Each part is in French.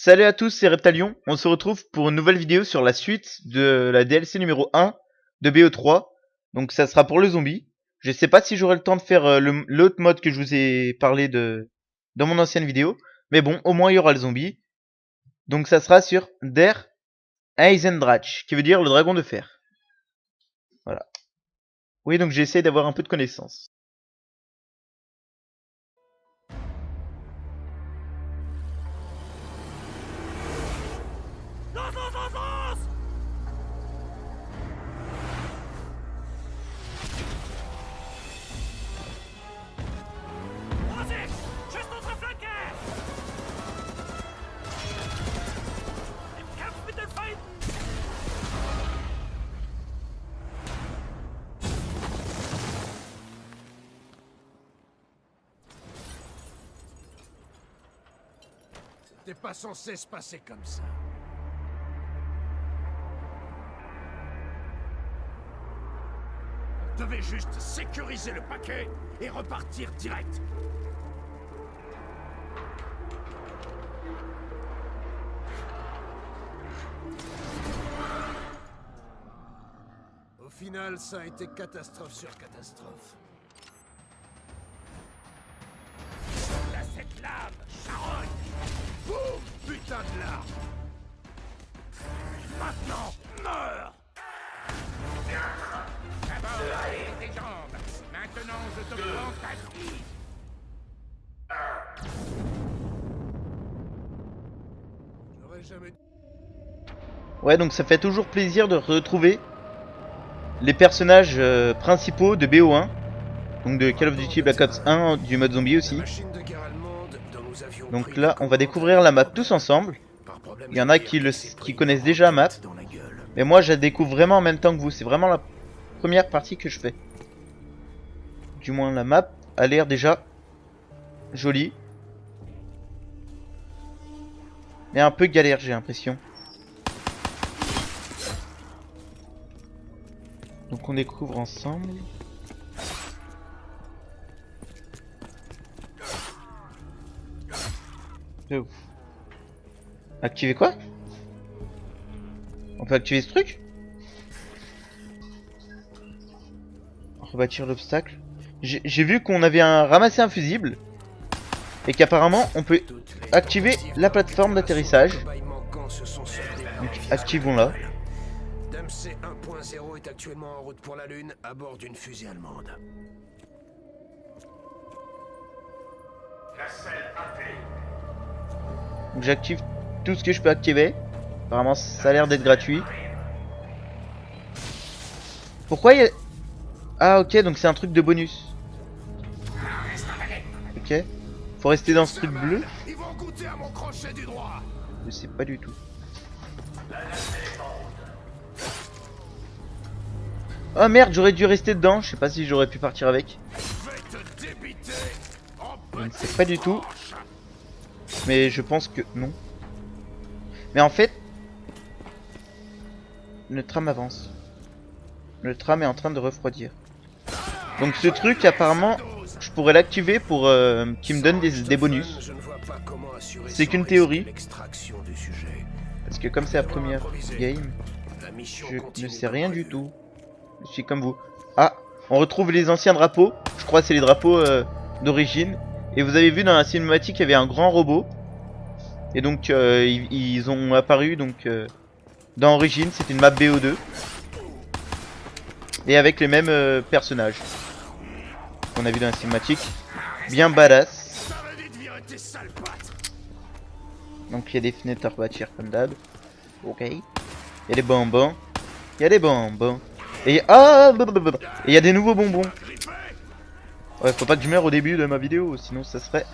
Salut à tous, c'est Reptalion. On se retrouve pour une nouvelle vidéo sur la suite de la DLC numéro 1 de BO3. Donc ça sera pour le zombie. Je sais pas si j'aurai le temps de faire l'autre mode que je vous ai parlé dans mon ancienne vidéo. Mais bon, au moins il y aura le zombie. Donc ça sera sur Der Eisendrache, qui veut dire le dragon de fer. Voilà. Oui, donc j'essaie d'avoir un peu de connaissances. T'es pas censé se passer comme ça. On devait juste sécuriser le paquet et repartir direct. Au final, ça a été catastrophe sur catastrophe. La cette lave, charogne. Boum, putain de larve. Maintenant, meurs. D'abord, tes jambes. Maintenant, je te prends ta vie. J'aurais jamais... Ouais, donc ça fait toujours plaisir de retrouver les personnages principaux de BO1. Donc de Call of Duty Black Ops 1, du mode zombie aussi. Donc là, on va découvrir la map tous ensemble. Il y en a qui connaissent déjà la map. Mais moi, je la découvre vraiment en même temps que vous. C'est vraiment la première partie que je fais. Du moins, la map a l'air déjà jolie. Mais un peu galère, j'ai l'impression. Donc on découvre ensemble. De ouf. Activer quoi? On peut activer ce truc? Rebâtir l'obstacle. J'ai vu qu'on avait ramassé un fusible. Et qu'apparemment on peut activer la plateforme d'atterrissage. Donc activons-la. DMC 1.0 est actuellement en route pour la Lune à bord d'une fusée allemande. Donc j'active tout ce que je peux activer. Apparemment ça a l'air d'être gratuit. Pourquoi il y a... Ah ok, donc c'est un truc de bonus. Ok. Faut rester dans ce truc bleu. Ils vont goûter à mon crochet du droit. Je sais pas du tout. Oh merde, j'aurais dû rester dedans. Je sais pas si j'aurais pu partir avec. Je ne sais pas du tout. Mais je pense que non. Mais en fait, le tram avance. Le tram est en train de refroidir. Donc ce truc, apparemment, je pourrais l'activer pour qu'il me donne des bonus. C'est qu'une théorie. Parce que comme c'est la première game, je ne sais rien du tout. Je suis comme vous. Ah, on retrouve les anciens drapeaux. Je crois que c'est les drapeaux d'origine. Et vous avez vu dans la cinématique, il y avait un grand robot. Et donc ils ont apparu donc dans Origine, c'est une map BO2. Et avec les mêmes personnages qu'on a vu dans la cinématique. Bien badass. Donc il y a des fenêtres à rebâtir comme d'hab. Ok. Il y a des bonbons. Il y a des bonbons. Et ah, il y a des nouveaux bonbons. Ouais, faut pas que je meure au début de ma vidéo, sinon ça serait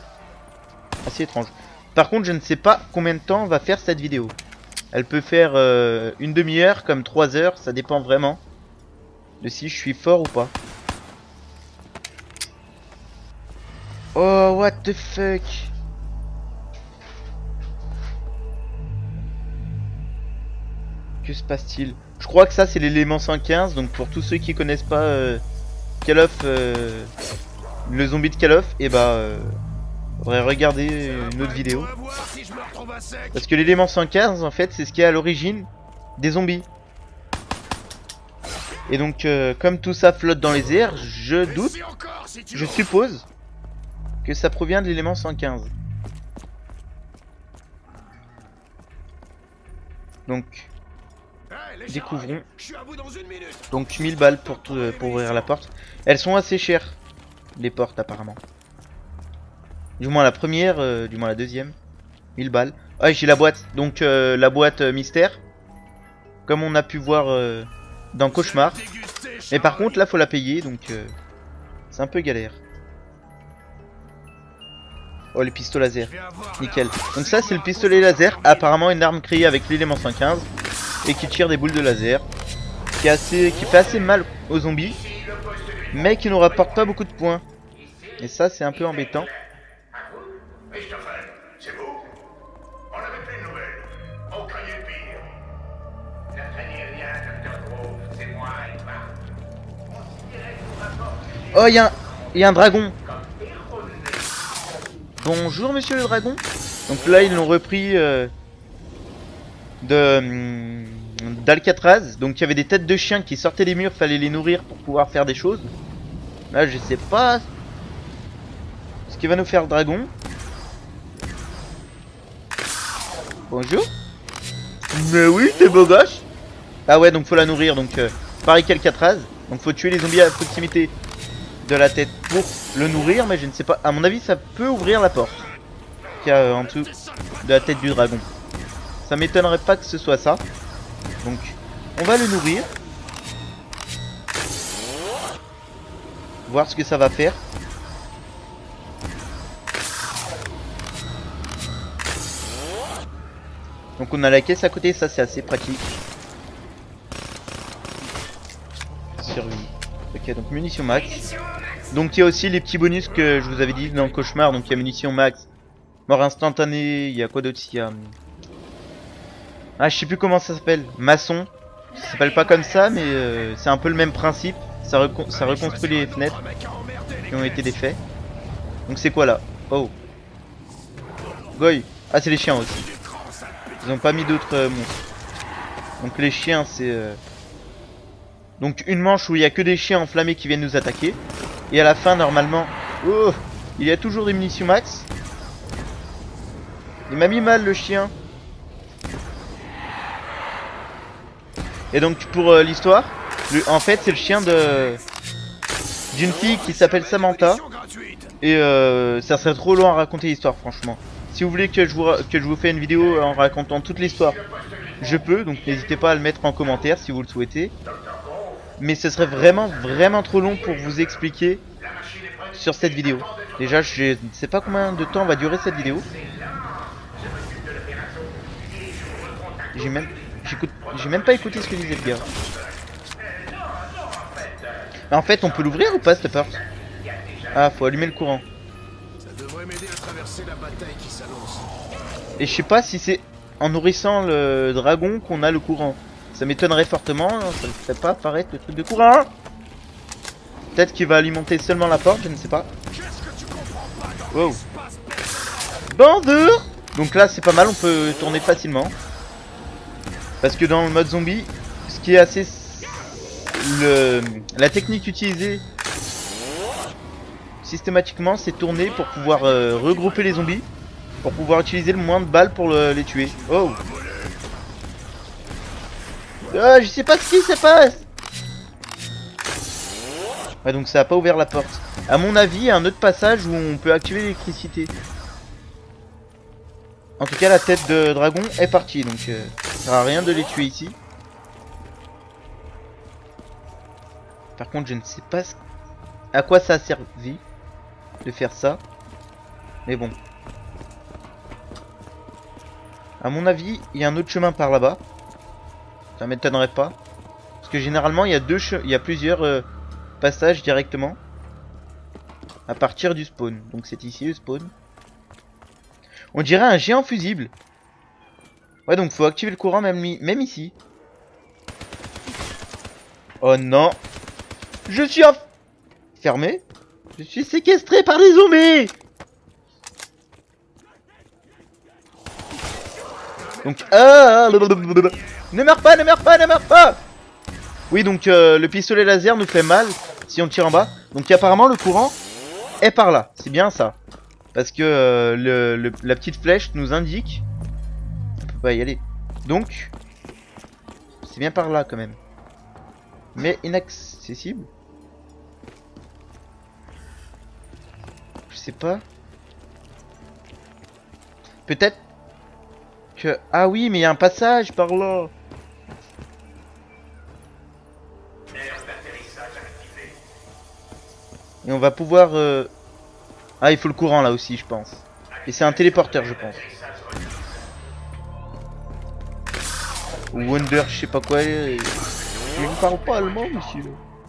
assez étrange. Par contre, je ne sais pas combien de temps va faire cette vidéo. Elle peut faire une demi-heure comme 3 heures, ça dépend vraiment de si je suis fort ou pas. Oh, what the fuck? Que se passe-t-il? Je crois que ça c'est l'élément 115, donc pour tous ceux qui connaissent pas Call of, le zombie de Call of, et bah Faudrait regarder une autre vidéo. Parce que l'élément 115 en fait c'est ce qui est à l'origine des zombies. Et donc comme tout ça flotte dans les airs, je doute, je suppose que ça provient de l'élément 115. Donc découvrons. Donc 1000 balles pour ouvrir la porte. Elles sont assez chères, les portes apparemment. Du moins la première, du moins la deuxième. 1000 balles. Ah, j'ai la boîte. Donc la boîte mystère. Comme on a pu voir dans Cauchemar. Mais par contre là faut la payer, donc c'est un peu galère. Oh, les pistolets laser. Nickel. Donc ça c'est le pistolet laser. Apparemment une arme créée avec l'élément 115. Et qui tire des boules de laser. Qui fait assez mal aux zombies. Mais qui nous rapporte pas beaucoup de points. Et ça c'est un peu embêtant. Christopher, c'est vous? On n'avait plus de nouvelles. On craignait le pire. Ne craignez rien, Dr. Grove. C'est moi, Edmar. Considérez vos rapports. Oh, il y a un dragon. Bonjour monsieur le dragon. Donc là ils l'ont repris d'Alcatraz. Donc il y avait des têtes de chiens qui sortaient des murs, fallait les nourrir pour pouvoir faire des choses. Là je sais pas ce qui va nous faire le dragon. Bonjour. Mais oui, t'es beau gosse. Ah ouais, donc faut la nourrir. Donc pareil qu'Alcatraz. Donc faut tuer les zombies à proximité de la tête pour le nourrir. Mais je ne sais pas. À mon avis, ça peut ouvrir la porte qu'il y a en dessous de la tête du dragon. Ça m'étonnerait pas que ce soit ça. Donc on va le nourrir. Voir ce que ça va faire. Donc on a la caisse à côté, ça c'est assez pratique. Survie. Ok, donc munitions max. Donc il y a aussi les petits bonus que je vous avais dit dans le Cauchemar. Donc il y a munitions max, mort instantanée, il y a quoi d'autre? Il y a... Ah, je sais plus comment ça s'appelle. Maçon. Ça s'appelle pas comme ça, mais c'est un peu le même principe. Ça reconstruit les fenêtres qui ont été défaites. Donc c'est quoi là? Oh. Goy. Ah, c'est les chiens aussi. Ils ont pas mis d'autres monstres. Donc les chiens c'est... Donc une manche où il y a que des chiens enflammés qui viennent nous attaquer. Et à la fin normalement... Oh, il y a toujours des munitions max. Il m'a mis mal le chien. Et donc pour l'histoire, en fait c'est le chien d'une fille qui s'appelle Samantha. Et ça serait trop long à raconter l'histoire franchement. Si vous voulez que je vous fasse une vidéo en racontant toute l'histoire, je peux, donc n'hésitez pas à le mettre en commentaire si vous le souhaitez. Mais ce serait vraiment trop long pour vous expliquer sur cette vidéo. Déjà je ne sais pas combien de temps va durer cette vidéo. J'ai même pas écouté ce que disait le gars. En fait on peut l'ouvrir ou pas cette porte? Ah, faut allumer le courant. Et je sais pas si c'est en nourrissant le dragon qu'on a le courant. Ça m'étonnerait fortement, ça ne ferait pas apparaître le truc de courant. Peut-être qu'il va alimenter seulement la porte, je ne sais pas. Wow. Bonjour. Donc là c'est pas mal, on peut tourner facilement. Parce que dans le mode zombie, ce qui est assez... La technique utilisée systématiquement c'est tourner pour pouvoir regrouper les zombies. Pour pouvoir utiliser le moins de balles pour les tuer. Oh. Je sais pas ce qui se passe. Ouais, donc ça a pas ouvert la porte. À mon avis, il y a un autre passage où on peut activer l'électricité. En tout cas, la tête de dragon est partie. Donc ça sert à rien de les tuer ici. Par contre, je ne sais pas à quoi ça a servi de faire ça. Mais bon. À mon avis, il y a un autre chemin par là-bas. Ça m'étonnerait pas. Parce que généralement, il y a plusieurs passages directement. À partir du spawn. Donc c'est ici le spawn. On dirait un géant fusible. Ouais, donc faut activer le courant même ici. Oh non. Je suis fermé. Je suis séquestré par des zombies. Donc ne meurs pas, ne meurs pas, ne meurs pas. Oui, donc le pistolet laser nous fait mal si on tire en bas. Donc apparemment le courant est par là, c'est bien ça. Parce que la petite flèche nous indique on peut pas y aller. Donc c'est bien par là quand même. Mais inaccessible. Je sais pas. Peut-être que... Ah oui, mais il y a un passage par là. Et on va pouvoir... Ah, il faut le courant là aussi, je pense. Et c'est un téléporteur, je pense. Wonder, je sais pas quoi. Je ne parle pas allemand, monsieur.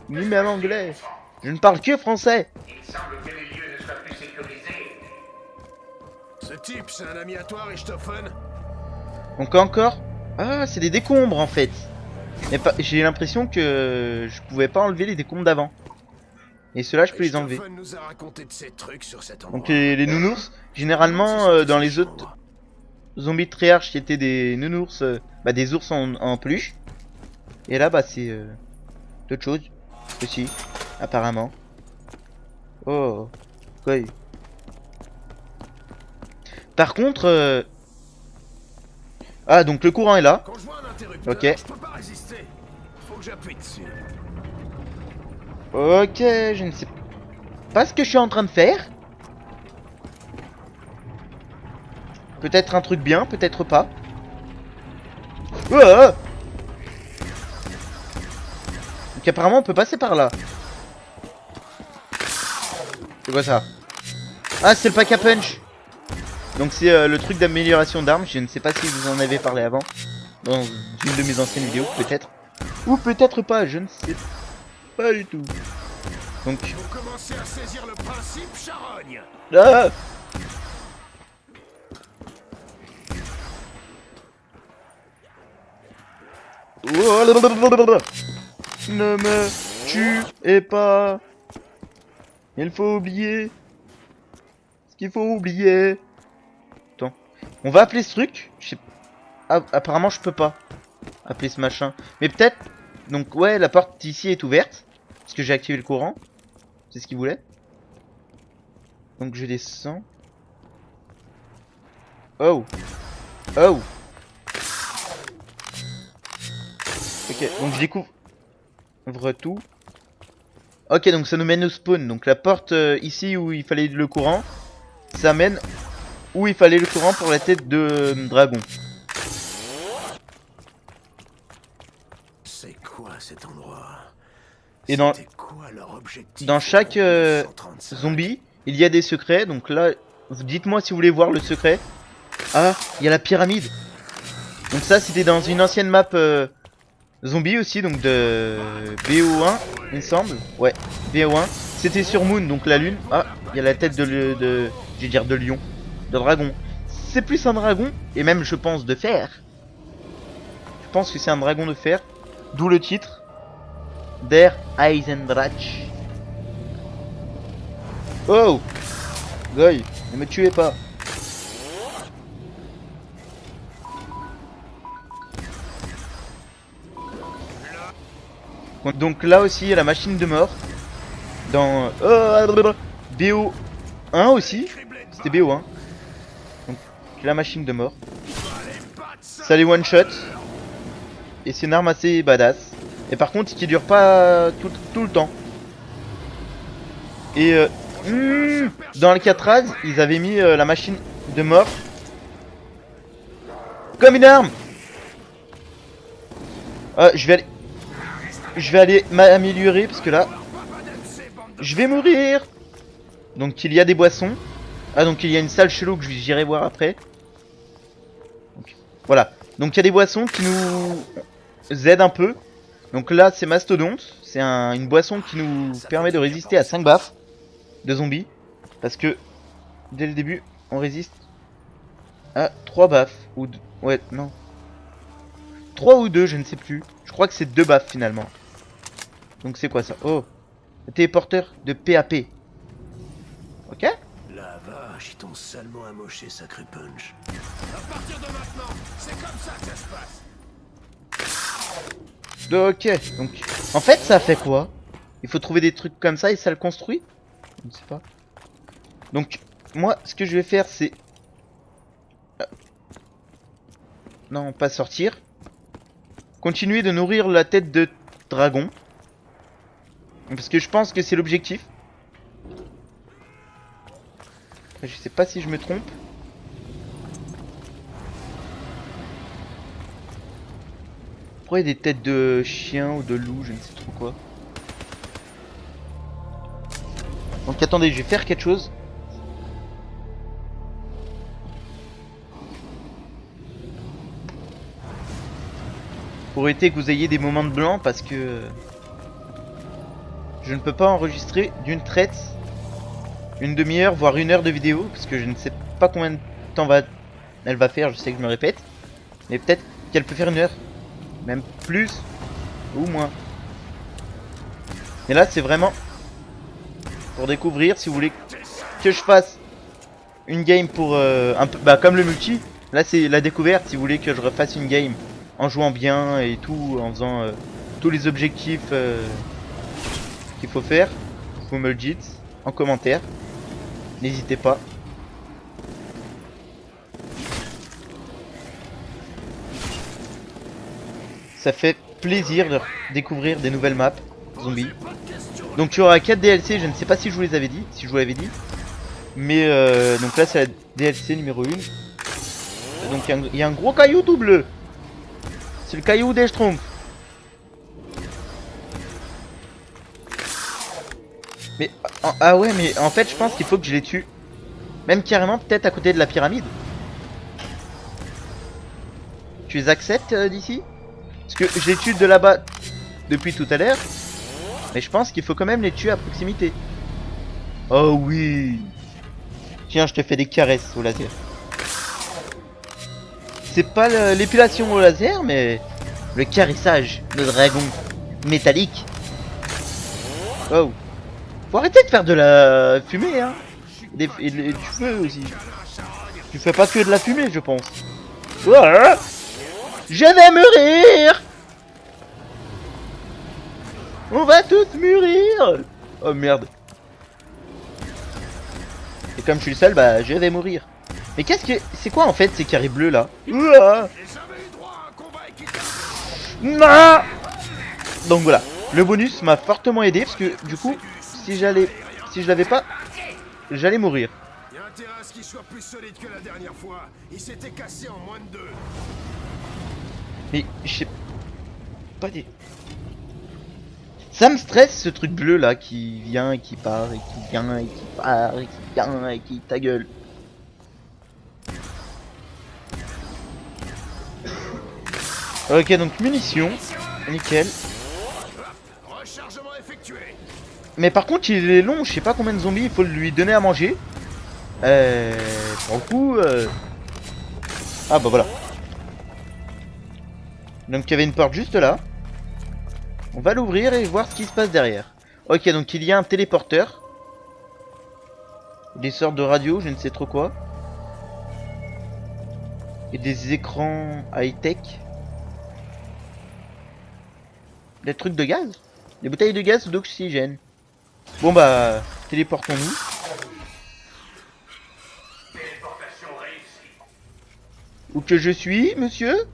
Ni même anglais. Je ne parle que français. Il semble que les lieux ne soient plus sécurisés. Ce type, c'est un ami à toi, Richthofen? Donc encore... Ah, c'est des décombres en fait. Mais j'ai l'impression que je pouvais pas enlever les décombres d'avant. Et ceux-là, je peux les enlever. Richthofen nous a raconté de ces trucs sur cet endroit. Donc les nounours, généralement dans les autres zombies de triarche qui étaient des nounours, des ours en peluche. Et là, c'est d'autres choses aussi, apparemment. Oh, quoi. Par contre, ah donc le courant est là. Quand je vois un interrupteur, Ok. je peux pas résister. Faut que j'appuie dessus. Ok, je ne sais pas ce que je suis en train de faire. Peut-être un truc bien, peut-être pas. Donc apparemment on peut passer par là. C'est quoi ça? Ah, c'est le pack à punch. Donc c'est le truc d'amélioration d'armes. Je ne sais pas si vous en avez parlé avant dans une de mes anciennes vidéos, peut-être. Ou peut-être pas, je ne sais pas du tout. Donc... Vous commencez à saisir le principe, charogne. Ah, ne me tuez pas. Il faut oublier ce qu'il faut oublier. Attends. On va appeler ce truc. Ah, apparemment je peux pas appeler ce machin. Mais peut-être... Donc ouais, la porte ici est ouverte. Parce que j'ai activé le courant. C'est ce qu'il voulait. Donc je descends. Oh. Oh. Ok, donc je découvre tout. Ok, donc ça nous mène au spawn. Donc la porte ici où il fallait le courant, ça mène où il fallait le courant pour la tête de dragon. C'est quoi cet endroit? Et dans quoi leur objectif chaque zombie, il y a des secrets. Donc là, dites-moi si vous voulez voir le secret. Ah, il y a la pyramide. Donc ça, c'était dans une ancienne map zombie aussi, donc de BO1, il me semble. Ouais, BO1. C'était sur Moon, donc la lune. Ah, il y a la tête je vais dire de lion, de dragon. C'est plus un dragon, et même je pense de fer. Je pense que c'est un dragon de fer, d'où le titre. Der Eisendrach. Oh, Goy, ne me tuez pas. Donc là aussi il y a la machine de mort. Dans BO1 aussi. C'était BO1. Donc la machine de mort. Ça les one shot. Et c'est une arme assez badass. Et par contre qui dure pas tout le temps. Et dans Alcatraz ils avaient mis la machine de mort comme une arme. Je vais aller m'améliorer parce que là je vais mourir. Donc il y a des boissons. Ah, donc il y a une salle chelou que j'irai voir après. Donc, voilà. Donc il y a des boissons qui nous aident un peu. Donc là c'est Mastodonte. C'est une boisson qui nous permet de résister à 5 baffes de zombies. Parce que dès le début on résiste à 3 baffes. Ou ouais, non. 3 ou 2, je ne sais plus. Je crois que c'est 2 baffes finalement. Donc c'est quoi ça? Oh, téléporteur de PAP. Ok. La vache, ils t'ont salement amoché, sacré punch. À partir de maintenant, c'est comme ça que ça se passe. Ok, donc en fait ça fait quoi? Il faut trouver des trucs comme ça et ça le construit? Je ne sais pas. Donc moi ce que je vais faire c'est... Non, pas sortir. Continuer de nourrir la tête de dragon. Parce que je pense que c'est l'objectif. Je sais pas si je me trompe. Pourquoi il y a des têtes de chien ou de loup, je ne sais trop quoi. Donc attendez, je vais faire quelque chose. Pour éviter que vous ayez des moments de blanc parce que je ne peux pas enregistrer d'une traite une demi-heure voire 1 heure de vidéo parce que je ne sais pas combien de temps elle va faire, je sais que je me répète, mais peut-être qu'elle peut faire 1 heure, même plus ou moins. Et là c'est vraiment pour découvrir. Si vous voulez que je fasse une game pour un peu comme le multi, là c'est la découverte. Si vous voulez que je refasse une game en jouant bien et tout, en faisant tous les objectifs qu'il faut faire, vous me le dites en commentaire, n'hésitez pas. Ça fait plaisir de découvrir des nouvelles maps zombies. Donc tu auras 4 DLC, je ne sais pas si je vous les avais dit, si je vous l'avais dit. Mais donc là c'est la DLC numéro 1. Donc il y a un gros caillou tout bleu. C'est le caillou des Schtroumpfs. Mais ah ouais, mais en fait je pense qu'il faut que je les tue. Même carrément peut-être à côté de la pyramide. Tu les acceptes d'ici? Parce que je les tue de là-bas depuis tout à l'heure. Mais je pense qu'il faut quand même les tuer à proximité. Oh oui. Tiens, je te fais des caresses au laser. C'est pas l'épilation au laser, mais le caressage de dragon métallique. Oh. Faut arrêter de faire de la fumée, hein. Et du feu aussi. Tu fais pas que de la fumée, je pense. Ouah, je vais mourir. On va tous mourir. Oh merde. Et comme je suis le seul, bah je vais mourir. Mais qu'est-ce que... C'est quoi en fait ces carrés bleus là? Ouah. Non. Donc voilà. Le bonus m'a fortement aidé parce que du coup, si je l'avais pas, j'allais mourir. Il y a intérêt à ce qu'il soit plus solide que la dernière fois. Il s'était cassé en moins de 2. Mais je sais pas des... Ça me stresse ce truc bleu là qui vient et qui part et qui vient et qui part et qui vient et qui ta gueule. Ok, donc munitions, nickel. Rechargement effectué. Mais par contre il est long, je sais pas combien de zombies il faut lui donner à manger. Pour le coup ah bah voilà. Donc il y avait une porte juste là. On va l'ouvrir et voir ce qui se passe derrière. Ok, donc il y a un téléporteur. Des sortes de radios, je ne sais trop quoi. Et des écrans high-tech. Des trucs de gaz. Des bouteilles de gaz ou d'oxygène. Bon bah, téléportons-nous. Téléportation réussie. Où que je suis, monsieur?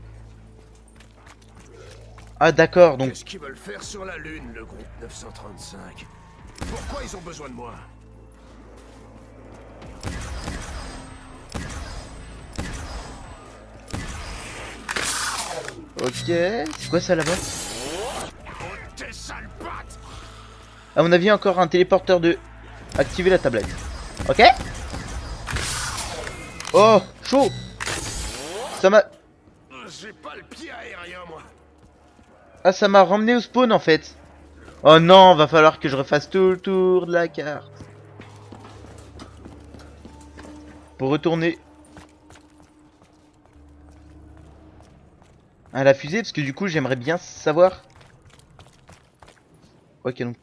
Ah d'accord, donc... Qu'est-ce qu'ils veulent faire sur la Lune, le groupe 935? Pourquoi ils ont besoin de moi? Ok, c'est quoi ça là-bas? Oh, tes sales pattes! À mon avis, encore un téléporteur de... Activer la tablette. Ok. Oh, chaud. Ça m'a... J'ai pas le pied aérien, moi. Ah, ça m'a ramené au spawn en fait. Oh non, va falloir que je refasse tout le tour de la carte. Pour retourner à la fusée, parce que du coup j'aimerais bien savoir. Ok, donc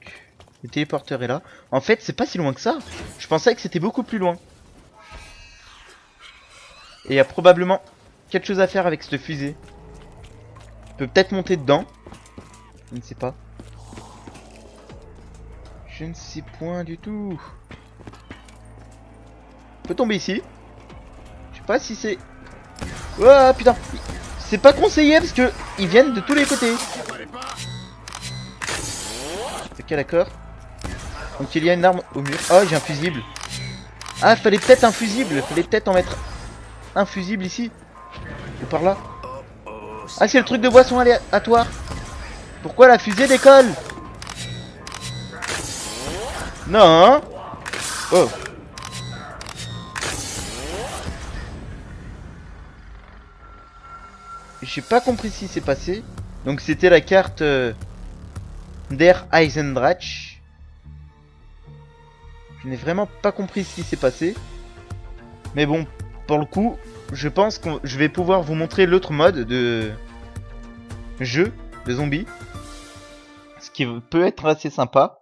le téléporteur est là. En fait c'est pas si loin que ça. Je pensais que c'était beaucoup plus loin. Et il y a probablement quelque chose à faire avec cette fusée. Je peux peut-être monter dedans. Je ne sais pas. Je ne sais point du tout. On peut tomber ici. Je sais pas si c'est... Oh putain. C'est pas conseillé parce que ils viennent de tous les côtés. Ok, d'accord. Donc il y a une arme au mur. Oh, j'ai un fusible. Ah, fallait peut-être un fusible. Fallait peut-être en mettre un fusible ici. Ou par là. Ah, c'est le truc de boisson aléatoire. Pourquoi la fusée décolle? Non. Oh. J'ai pas compris ce qui s'est passé. Donc c'était la carte Der Eisendrach. Je n'ai vraiment pas compris ce qui s'est passé. Mais bon, pour le coup, je pense que je vais pouvoir vous montrer l'autre mode de jeu de zombies. Ce qui peut être assez sympa.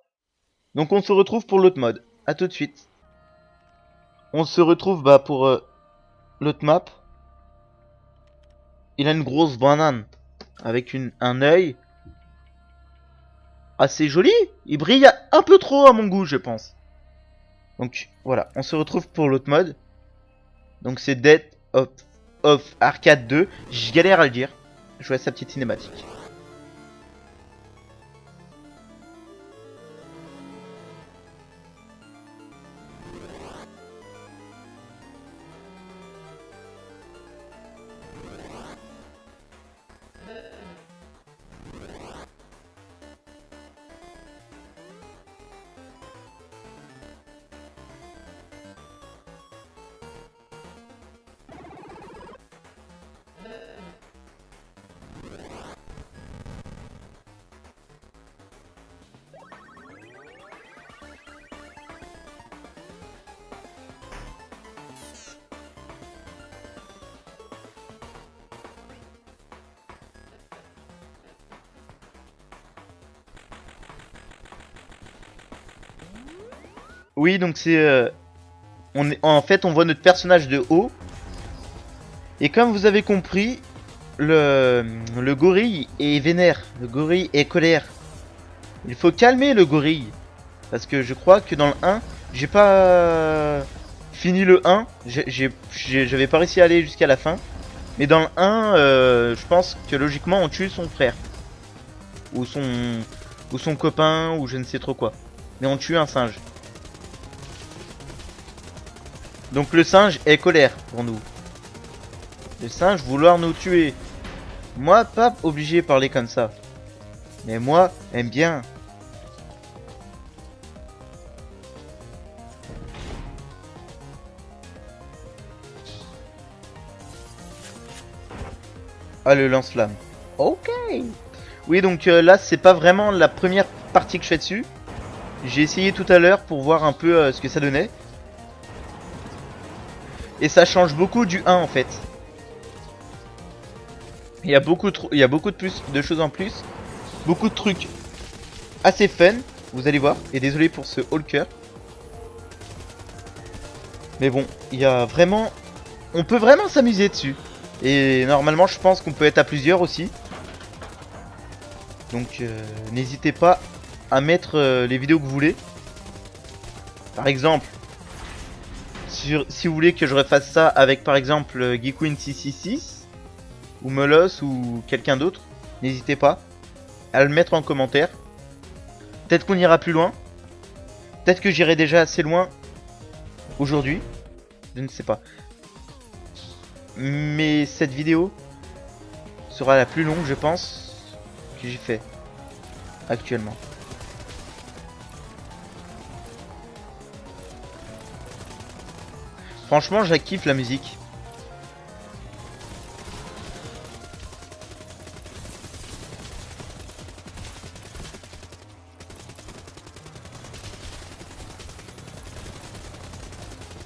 Donc on se retrouve pour l'autre mode. A tout de suite. On se retrouve pour l'autre map. Il a une grosse banane avec un œil assez joli. Il brille un peu trop à mon goût, je pense. Donc voilà, on se retrouve pour l'autre mode. Donc c'est Death of Arcade 2. Je galère à le dire. Je vois sa petite cinématique. Oui, donc c'est... en fait, on voit notre personnage de haut. Et comme vous avez compris, le gorille est vénère. Le gorille est colère. Il faut calmer le gorille. Parce que je crois que dans le 1, j'ai pas fini le 1. J'avais pas réussi à aller jusqu'à la fin. Mais dans le 1, je pense que logiquement, on tue son frère. Ou son copain, ou je ne sais trop quoi. Mais on tue un singe. Donc le singe est colère pour nous. Le singe vouloir nous tuer. Moi, pas obligé de parler comme ça. Mais moi, aime bien. Ah, le lance-flamme. Ok. Oui, donc là, c'est pas vraiment la première partie que je fais dessus. J'ai essayé tout à l'heure pour voir un peu ce que ça donnait. Et ça change beaucoup du 1 en fait. Il y a beaucoup de choses en plus. Beaucoup de trucs assez fun, vous allez voir. Et désolé pour ce Hulker. Mais bon, il y a vraiment... On peut vraiment s'amuser dessus. Et normalement, je pense qu'on peut être à plusieurs aussi. Donc, n'hésitez pas à mettre les vidéos que vous voulez. Par exemple... Si vous voulez que je refasse ça avec par exemple Geekwin666 ou Melos ou quelqu'un d'autre, n'hésitez pas à le mettre en commentaire. Peut-être qu'on ira plus loin. Peut-être que j'irai déjà assez loin aujourd'hui. Je ne sais pas. Mais cette vidéo sera la plus longue, je pense, que j'ai fait actuellement. Franchement, je kiffe la musique.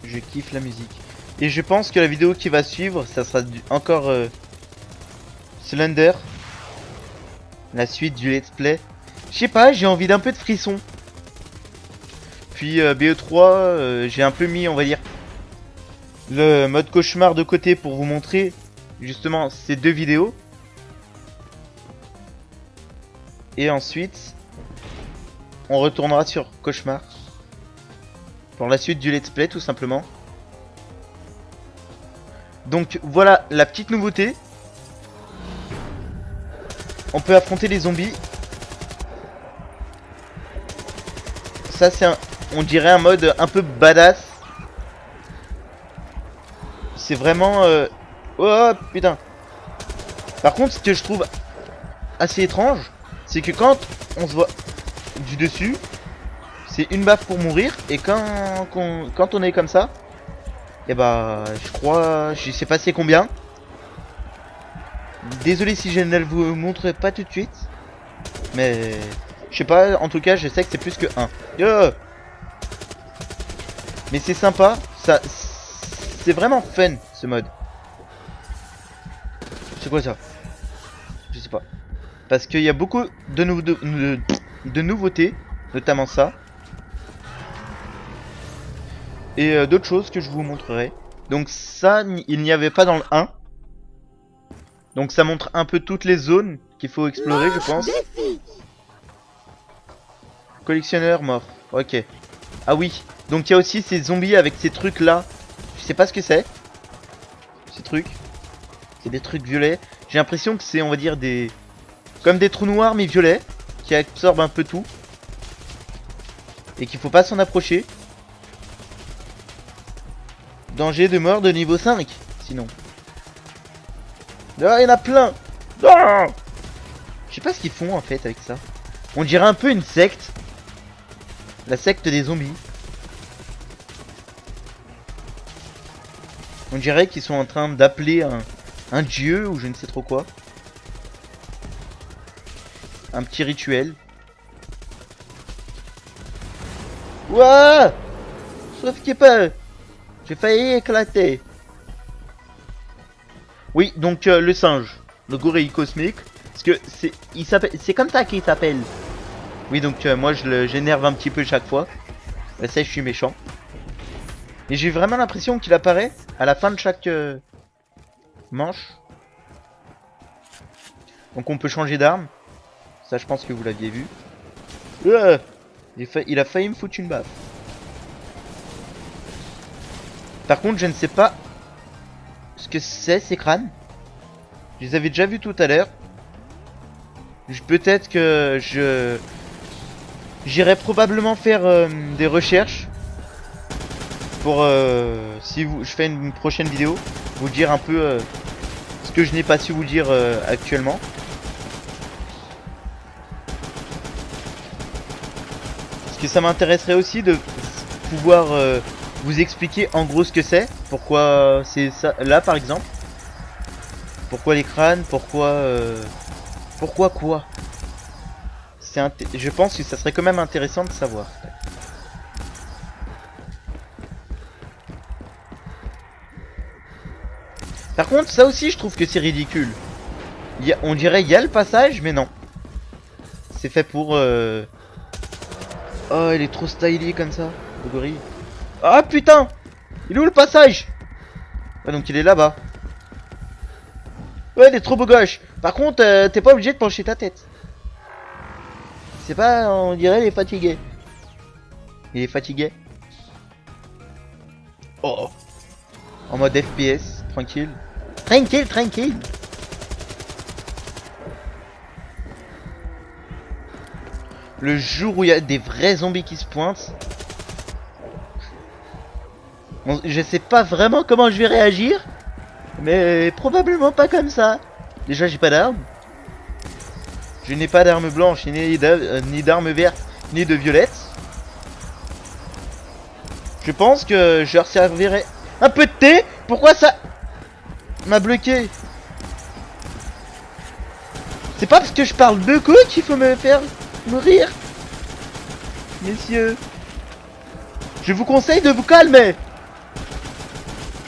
Je kiffe la musique. Et je pense que la vidéo qui va suivre, ça sera encore Slender. La suite du let's play. Je sais pas, j'ai envie d'un peu de frisson. Puis BE3, j'ai un peu mis, on va dire, le mode cauchemar de côté pour vous montrer justement ces deux vidéos. Et ensuite, on retournera sur cauchemar pour la suite du let's play tout simplement. Donc voilà la petite nouveauté. On peut affronter les zombies. Ça c'est on dirait un mode un peu badass. C'est vraiment... Oh putain. Par contre ce que je trouve assez étrange, c'est que quand on se voit du dessus, c'est une baffe pour mourir. Et quand on est comme ça, et bah je crois... Je sais pas c'est combien. Désolé si je ne vous montre pas tout de suite. Mais... Je sais pas, en tout cas je sais que c'est plus que 1. Yo. Mais c'est sympa, ça, c'est vraiment fun ce mode. C'est quoi ça? Je sais pas. Parce qu'il y a beaucoup de nouveautés, notamment ça. Et d'autres choses que je vous montrerai. Donc ça, il n'y avait pas dans le 1. Donc ça montre un peu toutes les zones qu'il faut explorer, je pense. Collectionneur mort, ok. Ah oui, donc il y a aussi ces zombies avec ces trucs là. Je sais pas ce que c'est. Ces trucs. C'est des trucs violets. J'ai l'impression que c'est, on va dire, des... Comme des trous noirs mais violets. Qui absorbent un peu tout. Et qu'il faut pas s'en approcher. Danger de mort de niveau 5. Sinon. Ah, il y en a plein. Ah, je sais pas ce qu'ils font en fait avec ça. On dirait un peu une secte. La secte des zombies. On dirait qu'ils sont en train d'appeler un dieu ou je ne sais trop quoi. Un petit rituel. Ouah! Sauf qu'il pas. J'ai failli éclater. Oui, donc le singe. Le gorille cosmique. Parce que c'est comme ça qu'il s'appelle. Oui, donc moi j'énerve un petit peu chaque fois. Là, ça, je suis méchant. Et j'ai vraiment l'impression qu'il apparaît à la fin de chaque manche. Donc on peut changer d'arme. Ça, je pense que vous l'aviez vu. Il a failli me foutre une baffe. Par contre, je ne sais pas ce que c'est ces crânes. Je les avais déjà vus tout à l'heure. Peut-être que j'irai probablement faire des recherches pour si je fais une prochaine vidéo, vous dire un peu ce que je n'ai pas su vous dire actuellement. Parce que ça m'intéresserait aussi de pouvoir vous expliquer en gros ce que c'est, pourquoi c'est ça là par exemple, pourquoi les crânes, pourquoi quoi. Je pense que ça serait quand même intéressant de savoir. Par contre, ça aussi, je trouve que c'est ridicule. On dirait il y a le passage, mais non. C'est fait pour... Oh, il est trop stylé comme ça, le gorille. Ah putain! Il est où le passage? Ah, donc il est là-bas. Ouais, il est trop beau gauche. Par contre, t'es pas obligé de pencher ta tête. C'est pas, on dirait, il est fatigué. Il est fatigué. Oh. En mode FPS, tranquille. Tranquille. Le jour où il y a des vrais zombies qui se pointent. Bon, je sais pas vraiment comment je vais réagir. Mais probablement pas comme ça. Déjà, j'ai pas d'arme. Je n'ai pas d'arme blanche, ni d'arme verte, ni de violette. Je pense que je leur servirai un peu de thé. Pourquoi ça m'a bloqué? C'est pas parce que je parle beaucoup qu'il faut me faire mourir. Messieurs, je vous conseille de vous calmer.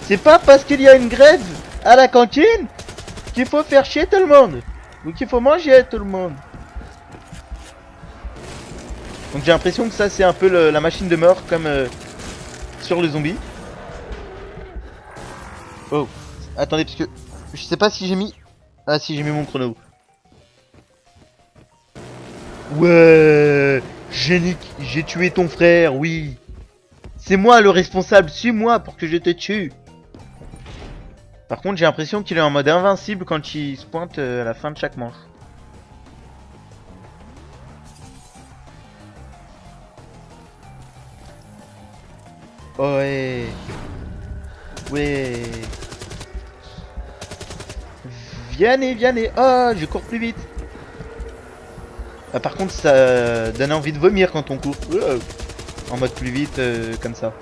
C'est pas parce qu'il y a une grève à la cantine qu'il faut faire chier tout le monde. Donc il faut manger tout le monde. Donc j'ai l'impression que ça c'est un peu la machine de mort comme sur le zombie. Attendez, parce que je sais pas si j'ai mis... Ah si, j'ai mis mon chrono. Ouais, j'ai tué ton frère, oui. C'est moi le responsable, suis-moi pour que je te tue. Par contre, j'ai l'impression qu'il est en mode invincible quand il se pointe à la fin de chaque manche. Ouais. Ouais. Viens. Oh, je cours plus vite. Ah, par contre, ça donne envie de vomir quand on court. En mode plus vite, comme ça.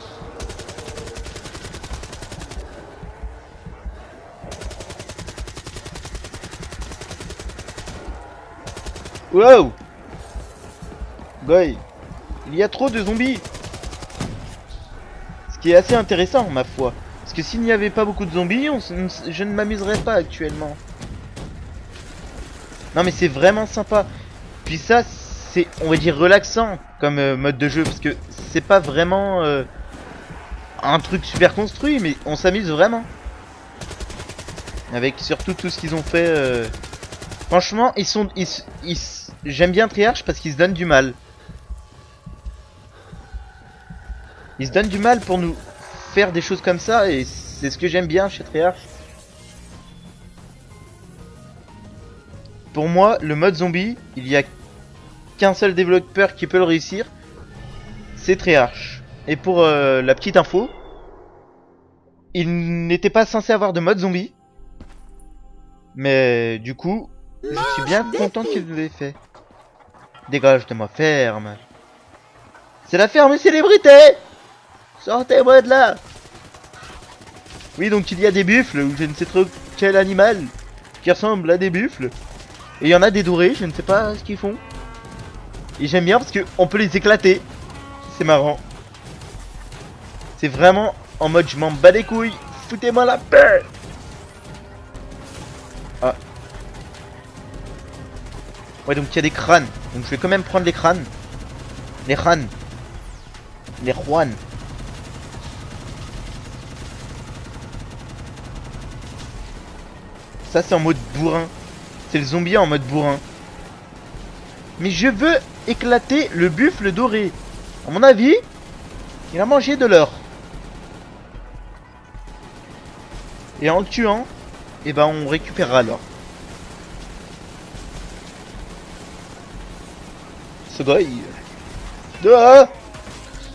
Wow. Boy. Il y a trop de zombies. Ce qui est assez intéressant, ma foi. Parce que s'il n'y avait pas beaucoup de zombies, je ne m'amuserais pas actuellement. Non mais c'est vraiment sympa. Puis ça, c'est, on va dire, relaxant comme mode de jeu. Parce que c'est pas vraiment un truc super construit, mais on s'amuse vraiment. Avec surtout tout ce qu'ils ont fait. Franchement, j'aime bien Treyarch parce qu'ils se donnent du mal. Ils se donnent du mal pour nous faire des choses comme ça et c'est ce que j'aime bien chez Treyarch. Pour moi, le mode zombie, il y a qu'un seul développeur qui peut le réussir, c'est Treyarch. Et pour la petite info, il n'était pas censé avoir de mode zombie, mais du coup, je suis bien content qu'il l'ait fait. Dégage de ma ferme. C'est la ferme célébrité. Sortez-moi de là. Oui, donc il y a des buffles, ou je ne sais trop quel animal, qui ressemble à des buffles. Et il y en a des dorés, je ne sais pas ce qu'ils font. Et j'aime bien parce qu'on peut les éclater. C'est marrant. C'est vraiment en mode je m'en bats les couilles. Foutez-moi la paix. Ah. Ouais, donc il y a des crânes. Donc je vais quand même prendre les crânes. Les crânes. Les Juan. Ça c'est en mode bourrin. C'est le zombie en mode bourrin. Mais je veux éclater le buffle doré. À mon avis, il a mangé de l'or. Et en le tuant, eh ben on récupérera l'or. Ce boy. Ah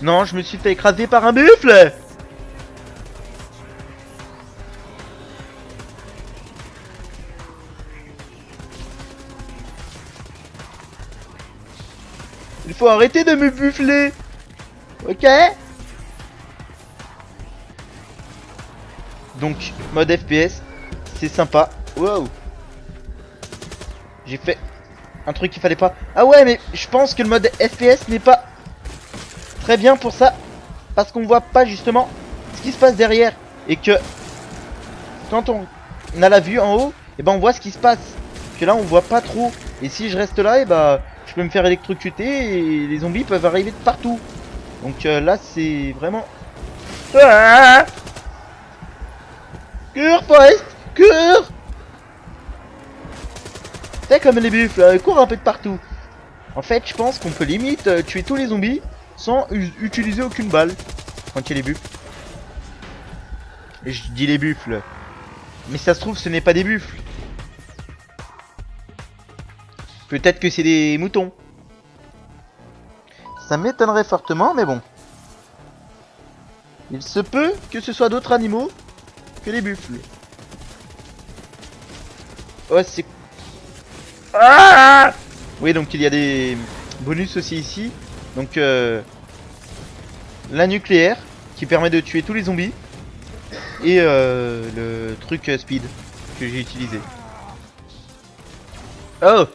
non, je me suis fait écraser par un buffle. Il faut arrêter de me buffler. Ok. Donc, mode FPS, c'est sympa. Wow. J'ai fait un truc qu'il fallait pas. Ah ouais, mais je pense que le mode FPS n'est pas très bien pour ça. Parce qu'on voit pas justement ce qui se passe derrière. Et que quand on a la vue en haut, et ben on voit ce qui se passe. Que là on voit pas trop. Et si je reste là, et ben je peux me faire électrocuter et les zombies peuvent arriver de partout. Donc là c'est vraiment... Ah, cours Forest, cours. C'est comme les buffles, cours un peu de partout. En fait je pense qu'on peut limite tuer tous les zombies sans utiliser aucune balle quand il y a les buffles. Et je dis les buffles, mais ça se trouve ce n'est pas des buffles. Peut-être que c'est des moutons. Ça m'étonnerait fortement, mais bon. Il se peut que ce soit d'autres animaux que les buffles. Oh, c'est... Ah oui, donc il y a des bonus aussi ici. Donc, la nucléaire, qui permet de tuer tous les zombies. Et le truc speed, que j'ai utilisé. Oh,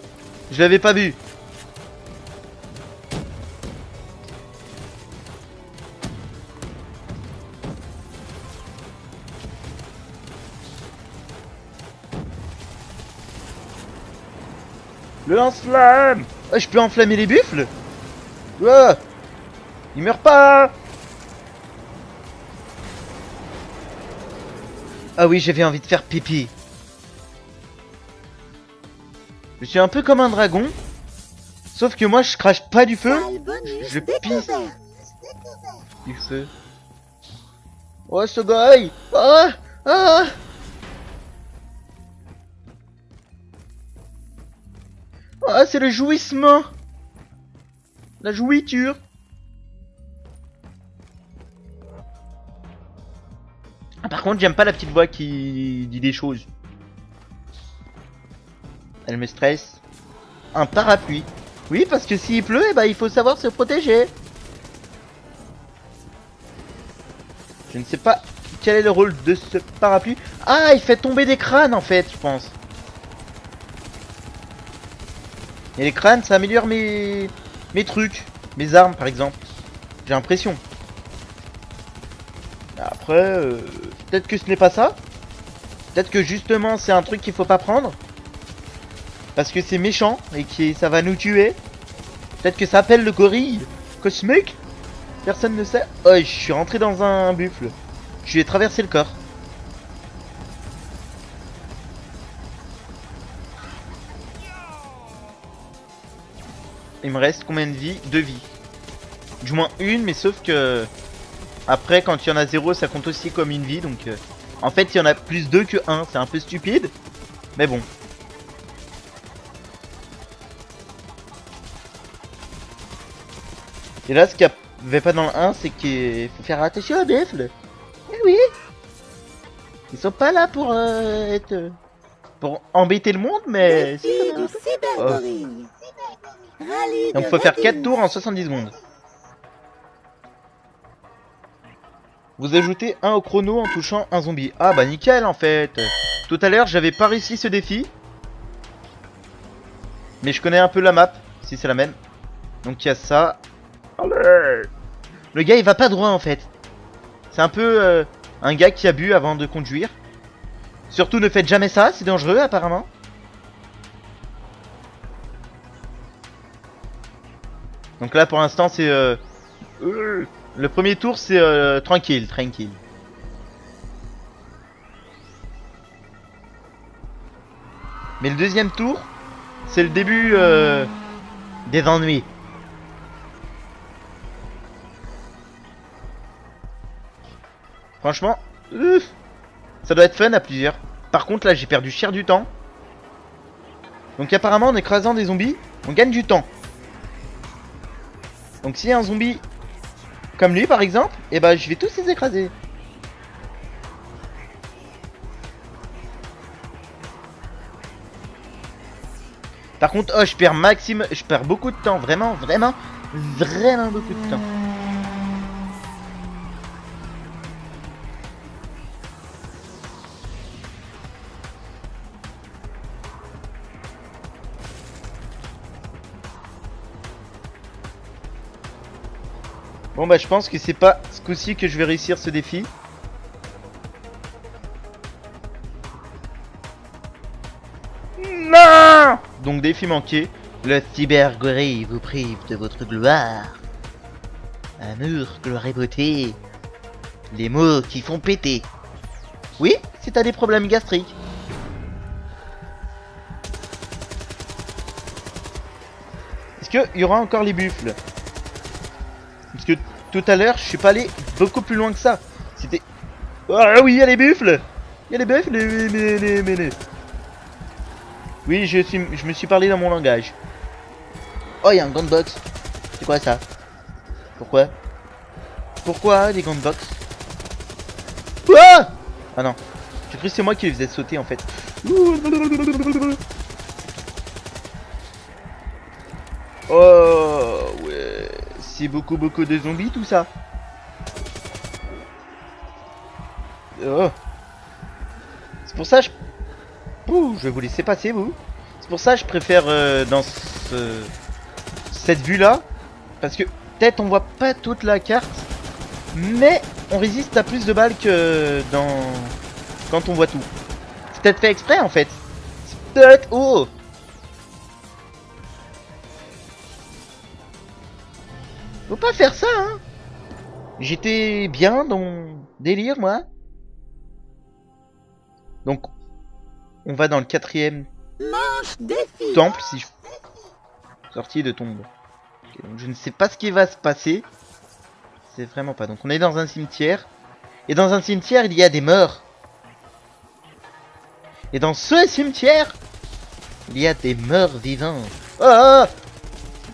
je l'avais pas vu. Le lance-flamme. Oh, je peux enflammer les buffles. Oh, il meurt pas. Ah oui, j'avais envie de faire pipi. Je suis un peu comme un dragon. Sauf que moi, je crache pas du feu. Je pisse du feu. Oh, ce guy. Ah, ah. Ah, c'est le jouissement. La jouiture. Ah, par contre, j'aime pas la petite voix qui dit des choses. Elle me stresse. Un parapluie. Oui, parce que s'il pleut, eh ben, il faut savoir se protéger. Je ne sais pas quel est le rôle de ce parapluie. Ah, il fait tomber des crânes en fait, je pense. Et les crânes, ça améliore mes trucs. Mes armes, par exemple. J'ai l'impression. Après, peut-être que ce n'est pas ça. Peut-être que justement, c'est un truc qu'il faut pas prendre. Parce que c'est méchant et que ça va nous tuer. Peut-être que ça appelle le gorille cosmique. Personne ne sait. Oh, je suis rentré dans un buffle. Je lui ai traversé le corps. Il me reste combien de vies? 2 vies. Du moins une, mais sauf que... Après, quand il y en a 0, ça compte aussi comme une vie. Donc, en fait, il y en a plus 2 que 1. C'est un peu stupide. Mais bon. Et là, ce qu'il n'y avait pas dans le 1, c'est qu'il faut faire attention aux buffles. Eh oui. Ils sont pas là pour être... pour embêter le monde, mais... Défi du cybergorille. Rallye Donc de faut faire 4 Rabbit. tours en 70 secondes. Vous ajoutez 1 au chrono en touchant un zombie. Ah bah nickel en fait. Tout à l'heure j'avais pas réussi ce défi. Mais je connais un peu la map, si c'est la même. Donc il y a ça. Allez. Le gars il va pas droit en fait. C'est un peu un gars qui a bu avant de conduire. Surtout ne faites jamais ça, c'est dangereux apparemment. Donc là pour l'instant c'est le premier tour c'est tranquille. Mais le deuxième tour c'est le début des ennuis. Franchement, ça doit être fun à plusieurs. Par contre là j'ai perdu cher du temps. Donc apparemment en écrasant des zombies, on gagne du temps. Donc s'il y a un zombie comme lui par exemple, et bah je vais tous les écraser. Par contre, oh je perds beaucoup de temps, vraiment beaucoup de temps. Bon bah je pense que c'est pas ce coup-ci que je vais réussir ce défi. Non. Donc défi manqué. Le cybergorille vous prive de votre gloire. Amour, gloire et beauté. Les mots qui font péter. Oui, si t'as des problèmes gastriques. Est-ce qu'il y aura encore les buffles? Parce que tout à l'heure, je suis pas allé beaucoup plus loin que ça. C'était... Ah oui, il y a les buffles. Il y a les buffles, les... Oui, je me suis parlé dans mon langage. Oh, il y a un gunbox. C'est quoi ça? Pourquoi des gunbox? Ah! Ah non. J'ai cru que c'est moi qui les faisais sauter en fait. Oh ouais. C'est beaucoup de zombies tout ça. Oh. C'est pour ça je... Ouh, je vais vous laisser passer vous. C'est pour ça que je préfère dans cette vue là. Parce que peut-être on voit pas toute la carte. Mais on résiste à plus de balles que dans... quand on voit tout. C'est peut-être fait exprès en fait. C'est peut-être... Oh. Faut pas faire ça hein. J'étais bien dans mon délire moi. Donc, on va dans le 4e Manche défi. temple, si je... Sortie de tombe. Ok, donc je ne sais pas ce qui va se passer. C'est vraiment pas. Donc on est dans un cimetière. Et dans un cimetière, il y a des morts. Et dans ce cimetière, il y a des morts vivants. Oh, oh,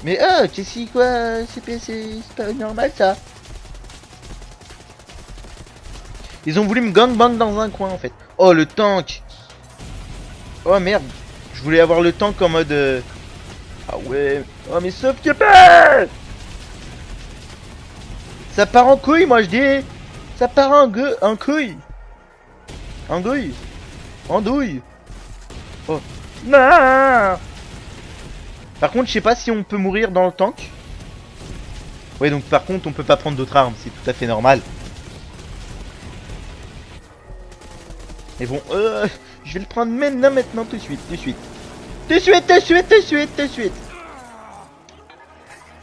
mais oh, qu'est-ce que quoi? C'est pas normal ça. Ils ont voulu me gangbang dans un coin en fait. Oh le tank. Oh merde. Je voulais avoir le tank en mode... Ah ouais. Oh mais sauf que pas. Ça part en couille moi je dis. Ça part en couille. En douille. En douille. Oh. Non. Par contre je sais pas si on peut mourir dans le tank. Ouais donc par contre on peut pas prendre d'autres armes. C'est tout à fait normal. Mais bon, je vais le prendre maintenant, tout de suite.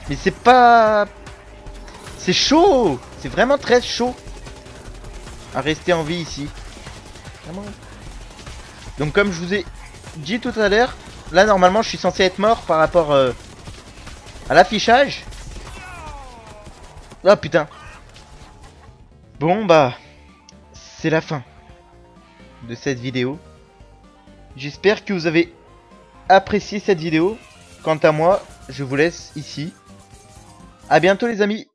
Mais c'est pas... C'est chaud. C'est vraiment très chaud. À rester en vie ici. Vraiment. Donc comme je vous ai dit tout à l'heure, là normalement je suis censé être mort par rapport à l'affichage. Ah putain. Bon bah, c'est la fin de cette vidéo. J'espère que vous avez apprécié cette vidéo. Quant à moi, je vous laisse ici. À bientôt les amis.